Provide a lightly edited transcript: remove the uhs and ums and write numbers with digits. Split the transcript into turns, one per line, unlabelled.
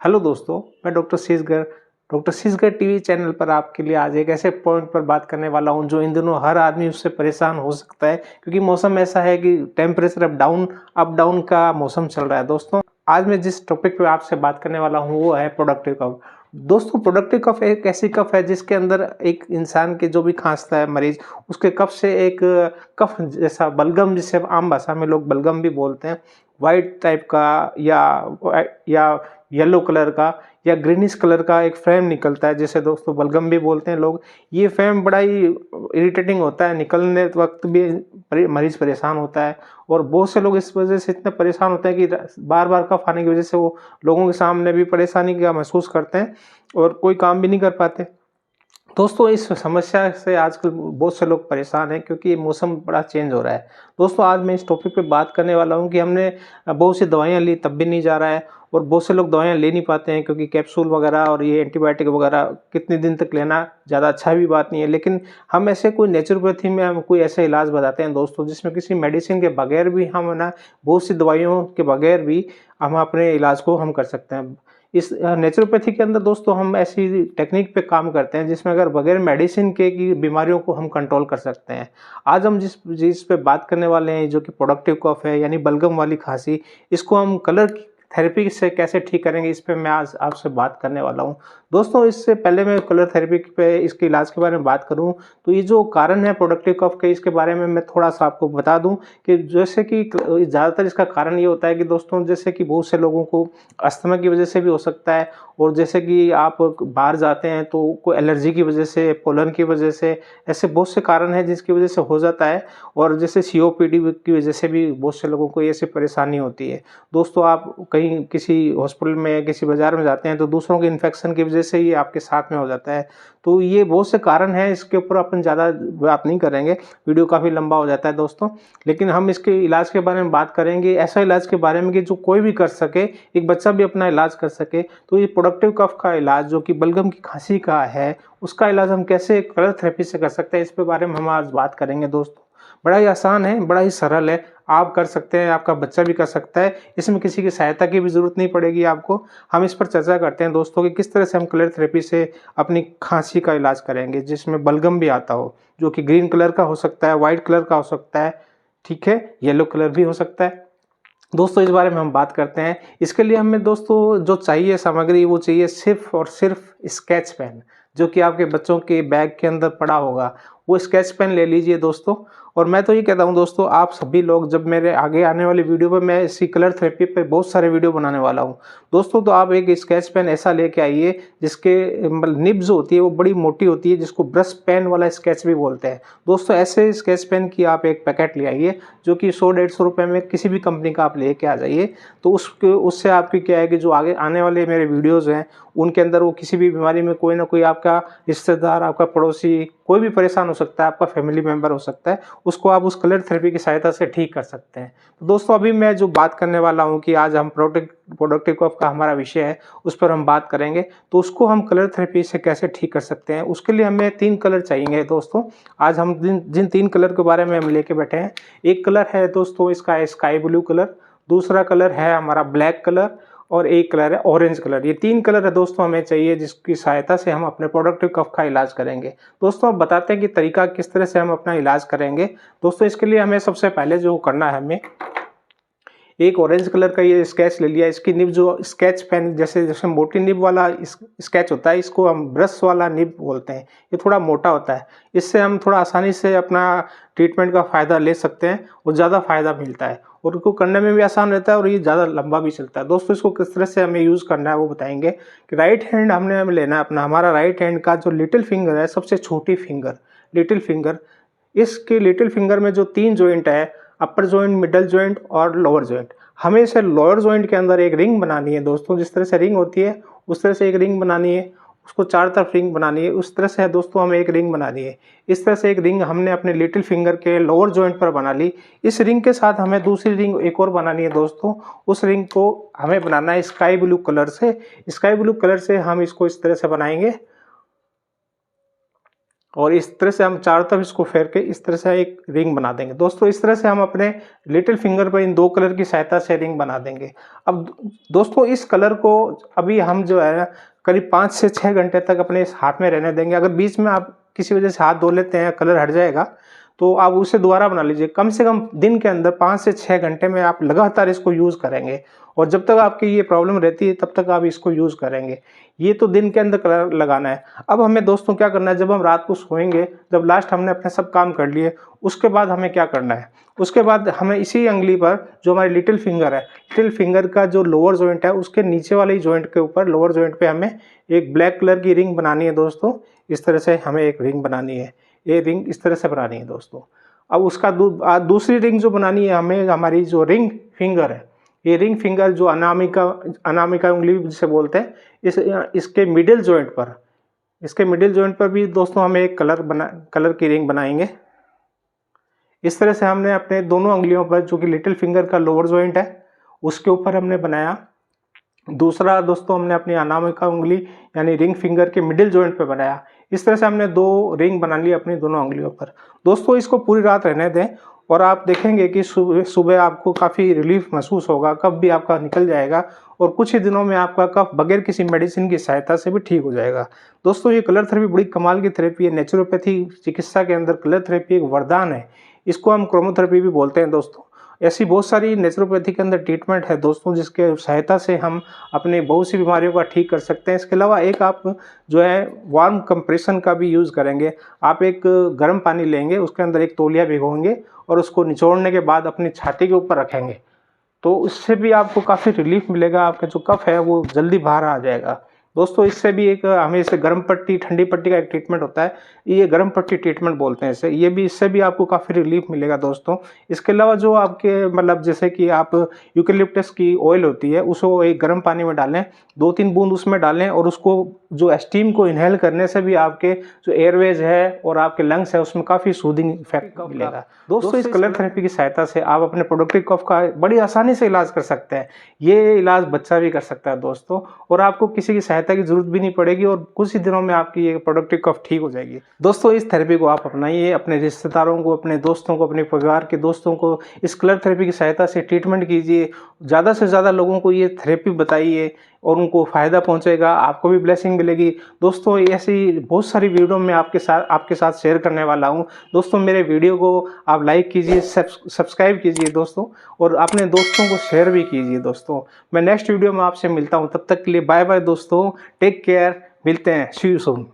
Hello दोस्तों, मैं doctor शीसगर TV channel पर आपके लिए आज एक ऐसे पॉइंट पर बात करने वाला हूं जो इन दिनों हर आदमी उससे परेशान हो सकता है, क्योंकि मौसम ऐसा है कि टेम्परेचर अप डाउन का मौसम चल रहा है। दोस्तों, आज मैं जिस टॉपिक पे आपसे बात करने वाला हूं वो है प्रोडक्टिव कफ। दोस्तों, प्रोडक्टिव कफ एक ऐसी कफ है जिसके अंदर एक इंसान के जो भी खांसता है मरीज, उसके कफ से एक कफ जैसा बलगम, जिसे आम भाषा में लोग बलगम भी बोलते हैं, वाइट टाइप का या येलो कलर का या ग्रीनिश कलर का एक फ्रेम निकलता है, जिसे दोस्तों बलगम भी बोलते हैं लोग। ये फ्रेम बड़ा ही इरिटेटिंग होता है, निकलने वक्त भी मरीज परेशान होता है, और बहुत से लोग इस वजह से इतने परेशान होते हैं कि बार बार कफ आने की वजह से वो लोगों के सामने भी परेशानी का महसूस करते हैं और कोई काम भी नहीं कर पाते। दोस्तों, इस समस्या से आजकल बहुत से लोग परेशान हैं, क्योंकि ये मौसम बड़ा चेंज हो रहा है। दोस्तों, आज मैं इस टॉपिक पे बात करने वाला हूँ कि हमने बहुत सी दवाइयाँ ली तब भी नहीं जा रहा है, और बहुत से लोग दवाइयाँ ले नहीं पाते हैं क्योंकि कैप्सूल वगैरह और ये एंटीबायोटिक वगैरह कितने दिन तक लेना ज़्यादा अच्छा भी बात नहीं है। लेकिन हम ऐसे कोई नेचुरोपैथी में हम कोई ऐसा इलाज बताते हैं दोस्तों, जिसमें किसी मेडिसिन के बगैर भी हम ना, बहुत सी दवाइयों के बगैर भी हम अपने इलाज को हम कर सकते हैं। इस नेचुरोपैथी के अंदर दोस्तों हम ऐसी टेक्निक पे काम करते हैं जिसमें अगर बगैर मेडिसिन के की बीमारियों को हम कंट्रोल कर सकते हैं। आज हम जिस जिस पे बात करने वाले हैं, जो कि प्रोडक्टिव कफ है, यानी बलगम वाली खांसी, इसको हम कलर थेरेपी से कैसे ठीक करेंगे, इस पे मैं आज आपसे बात करने वाला हूँ। दोस्तों, इससे पहले मैं कलर थेरेपी पे इसके इलाज के बारे में बात करूँ, तो ये जो कारण है प्रोडक्टिव कफ के, इसके बारे में मैं थोड़ा सा आपको बता दूं कि जैसे कि ज़्यादातर इसका कारण ये होता है कि दोस्तों, जैसे कि बहुत से लोगों को अस्थमा की वजह से भी हो सकता है, और जैसे कि आप बाहर जाते हैं तो कोई एलर्जी की वजह से, पोलन की वजह से, ऐसे बहुत से कारण हैं जिसकी वजह से हो जाता है। और जैसे सीओपीडी की वजह से भी बहुत से लोगों को ऐसी परेशानी होती है। दोस्तों, आप कहीं किसी हॉस्पिटल में, किसी बाजार में जाते हैं तो दूसरों के इन्फेक्शन की वजह से ये आपके साथ में हो जाता है। तो ये बहुत से कारण हैं, इसके ऊपर अपन ज़्यादा बात नहीं करेंगे, वीडियो काफ़ी लंबा हो जाता है दोस्तों। लेकिन हम इसके इलाज के बारे में बात करेंगे, ऐसा इलाज के बारे में कि जो कोई भी कर सके, एक बच्चा भी अपना इलाज कर सके। तो ये प्रोडक्टिव कफ का इलाज, जो कि बलगम की खांसी का है, उसका इलाज हम कैसे कलर थेरेपी से कर सकते हैं, इस पे बारे में हम आज बात करेंगे दोस्तों। बड़ा ही आसान है, बड़ा ही सरल है, आप कर सकते हैं, आपका बच्चा भी कर सकता है। इसमें किसी की सहायता की भी ज़रूरत नहीं पड़ेगी आपको। हम इस पर चर्चा करते हैं दोस्तों कि किस तरह से हम कलर थेरेपी से अपनी खांसी का इलाज करेंगे, जिसमें बलगम भी आता हो, जो कि ग्रीन कलर का हो सकता है, वाइट कलर का हो सकता है, ठीक है, येलो कलर भी हो सकता है। दोस्तों, इस बारे में हम बात करते हैं। इसके लिए हमें दोस्तों जो चाहिए सामग्री, वो चाहिए सिर्फ और सिर्फ स्केच पेन, जो कि आपके बच्चों के बैग के अंदर पड़ा होगा। वो स्केच पेन ले लीजिए दोस्तों। और मैं तो ये कहता हूँ दोस्तों, आप सभी लोग, जब मेरे आगे आने वाली वीडियो पर मैं इसी कलर थेरेपी पे बहुत सारे वीडियो बनाने वाला हूँ दोस्तों, तो आप एक स्केच पेन ऐसा लेके आइए जिसके निब जो होती है वो बड़ी मोटी होती है, जिसको ब्रश पेन वाला स्केच भी बोलते हैं दोस्तों। ऐसे स्केच पेन की आप एक पैकेट ले आइए, जो कि 100-150 रुपये में किसी भी कंपनी का आप लेके आ जाइए। तो उससे आपकी क्या है कि जो आगे आने वाले मेरे वीडियोज़ हैं, उनके अंदर वो किसी भी बीमारी में कोई ना कोई आपका रिश्तेदार, आपका पड़ोसी, कोई भी परेशान हो सकता है, आपका फैमिली मेंबर हो सकता है, उसको आप उस कलर थेरेपी की सहायता से ठीक कर सकते हैं। तो दोस्तों, अभी मैं जो बात करने वाला हूँ कि आज हम प्रोडक्टिव कफ का हमारा विषय है, उस पर हम बात करेंगे। तो उसको हम कलर थेरेपी से कैसे ठीक कर सकते हैं, उसके लिए हमें 3 कलर चाहिए दोस्तों। आज हम जिन 3 कलर के बारे में हम लेके बैठे हैं, एक कलर है दोस्तों इसका स्काई ब्लू कलर, दूसरा कलर है हमारा ब्लैक कलर, और एक कलर है ऑरेंज कलर। ये 3 कलर है दोस्तों हमें चाहिए, जिसकी सहायता से हम अपने प्रोडक्टिव कफ का इलाज करेंगे। दोस्तों, अब बताते हैं कि तरीका किस तरह से हम अपना इलाज करेंगे। दोस्तों, इसके लिए हमें सबसे पहले जो करना है, हमें एक ऑरेंज कलर का ये स्केच ले लिया। इसकी निब, जो स्केच पेन जैसे जैसे मोटी निब वाला स्केच होता है, इसको हम ब्रश वाला निब बोलते हैं। ये थोड़ा मोटा होता है, इससे हम थोड़ा आसानी से अपना ट्रीटमेंट का फ़ायदा ले सकते हैं और ज़्यादा फ़ायदा मिलता है, और उसको करने में भी आसान रहता है, और ये ज़्यादा लंबा भी चलता है। दोस्तों, इसको किस तरह से हमें यूज़ करना है वो बताएंगे। कि राइट हैंड हमें लेना है अपना, हमारा राइट हैंड का जो लिटिल फिंगर है, सबसे छोटी फिंगर, लिटिल फिंगर, इसके लिटिल फिंगर में जो 3 जॉइंट है, अपर जॉइंट, मिडल जॉइंट और लोअर जॉइंट, हमें इसे लोअर जॉइंट के अंदर एक रिंग बनानी है दोस्तों। जिस तरह से रिंग होती है उस तरह से एक रिंग बनानी है, उसको चारों तरफ रिंग बनानी है, उस तरह से है दोस्तों हमें एक रिंग बनानी है। इस तरह से एक रिंग हमने अपने लिटिल फिंगर के लोअर जॉइंट पर बना ली। इस रिंग के साथ हमें दूसरी रिंग एक और बनानी है दोस्तों। उस रिंग को हमें बनाना है स्काई ब्लू कलर से। स्काई ब्लू कलर से हम इसको इस तरह से बनाएंगे, और इस तरह से हम चारों तरफ इसको फेर के इस तरह से एक रिंग बना देंगे। दोस्तों इस तरह से हम अपने लिटिल फिंगर पर इन 2 कलर की सहायता से रिंग बना देंगे। अब दोस्तों इस कलर को अभी हम जो है करीब 5 से 6 घंटे तक अपने इस हाथ में रहने देंगे। अगर बीच में आप किसी वजह से हाथ धो लेते हैं, कलर हट जाएगा, तो आप उसे दोबारा बना लीजिए। कम से कम दिन के अंदर 5 से 6 घंटे में आप लगातार इसको यूज़ करेंगे और जब तक आपकी ये प्रॉब्लम रहती है तब तक आप इसको यूज़ करेंगे। ये तो दिन के अंदर कलर लगाना है। अब हमें दोस्तों क्या करना है, जब हम रात को सोएंगे, जब लास्ट हमने अपने सब काम कर लिए, उसके बाद हमें क्या करना है, उसके बाद हमें इसी अंगुली पर जो हमारी लिटिल फिंगर है, लिटिल फिंगर का जो लोअर जॉइंट है उसके नीचे वाले जॉइंट के ऊपर, लोअर जॉइंट पे हमें एक ब्लैक कलर की रिंग बनानी है दोस्तों। इस तरह से हमें एक रिंग बनानी है, ये रिंग इस तरह से बनानी है दोस्तों। अब उसका दूसरी रिंग जो बनानी है हमें, हमारी जो रिंग फिंगर है, ये रिंग फिंगर जो अनामिका उंगली जिसे बोलते हैं, इसके मिडिल जॉइंट पर भी दोस्तों हमें एक कलर की रिंग बनाएंगे। इस तरह से हमने अपने दोनों उंगलियों पर, जो कि लिटिल फिंगर का लोअर जॉइंट है, उसके ऊपर हमने बनाया। दूसरा दोस्तों हमने अपनी अनामिका उंगली यानी रिंग फिंगर के मिडिल जॉइंट पे बनाया। इस तरह से हमने 2 रिंग बना ली अपनी दोनों उंगलियों पर। दोस्तों इसको पूरी रात रहने दें और आप देखेंगे कि सुबह आपको काफ़ी रिलीफ महसूस होगा, कफ भी आपका निकल जाएगा और कुछ ही दिनों में आपका कफ बगैर किसी मेडिसिन की सहायता से भी ठीक हो जाएगा। दोस्तों ये कलर थेरेपी बड़ी कमाल की थेरेपी है। नेचुरोपैथी चिकित्सा के अंदर कलर थेरेपी एक वरदान है। इसको हम क्रोमोथेरेपी भी बोलते हैं दोस्तों। ऐसी बहुत सारी नेचुरोपैथी के अंदर ट्रीटमेंट है दोस्तों, जिसके सहायता से हम अपने बहुत सी बीमारियों का ठीक कर सकते हैं। इसके अलावा एक आप जो है वार्म कंप्रेशन का भी यूज़ करेंगे। आप एक गर्म पानी लेंगे, उसके अंदर एक तौलिया भिगोएंगे और उसको निचोड़ने के बाद अपनी छाती के ऊपर रखेंगे, तो उससे भी आपको काफ़ी रिलीफ मिलेगा। आपका जो कफ है वो जल्दी बाहर आ जाएगा। दोस्तों इससे भी एक हमें इसे गर्म पट्टी, ठंडी पट्टी का एक ट्रीटमेंट होता है, ये गर्म पट्टी ट्रीटमेंट बोलते हैं इसे। ये भी, इससे भी आपको काफ़ी रिलीफ मिलेगा दोस्तों। इसके अलावा जो आपके मतलब जैसे कि आप यूकेलिप्टस की ऑयल होती है, उसको एक गर्म पानी में डालें, 2-3 बूंद उसमें डालें और उसको जो स्टीम को इनहेल करने से भी आपके जो एयरवेज है और आपके लंग्स है उसमें काफ़ी सूदिंग इफेक्ट मिलेगा। दोस्तों इस कलर थेरेपी की सहायता से आप अपने प्रोडक्टिव कफ का बड़ी आसानी से इलाज कर सकते हैं। ये इलाज बच्चा भी कर सकता है दोस्तों, और आपको किसी की सहायता की जरूरत भी नहीं पड़ेगी और कुछ ही दिनों में आपकी ये प्रोडक्टिव कफ ठीक हो जाएगी। दोस्तों इस थेरेपी को आप अपनाइए, अपने रिश्तेदारों को, अपने दोस्तों को, अपने परिवार के दोस्तों को इस कलर थेरेपी की सहायता से ट्रीटमेंट कीजिए। ज़्यादा से ज़्यादा लोगों को ये थेरेपी बताइए और उनको फ़ायदा पहुंचेगा, आपको भी ब्लेसिंग मिलेगी। दोस्तों ऐसी बहुत सारी वीडियो मैं आपके साथ शेयर करने वाला हूं। दोस्तों मेरे वीडियो को आप लाइक कीजिए, सब्सक्राइब कीजिए दोस्तों, और अपने दोस्तों को शेयर भी कीजिए दोस्तों। मैं नेक्स्ट वीडियो में आपसे मिलता हूं, तब तक के लिए बाय बाय दोस्तों, टेक केयर, मिलते हैं, सी यू सून।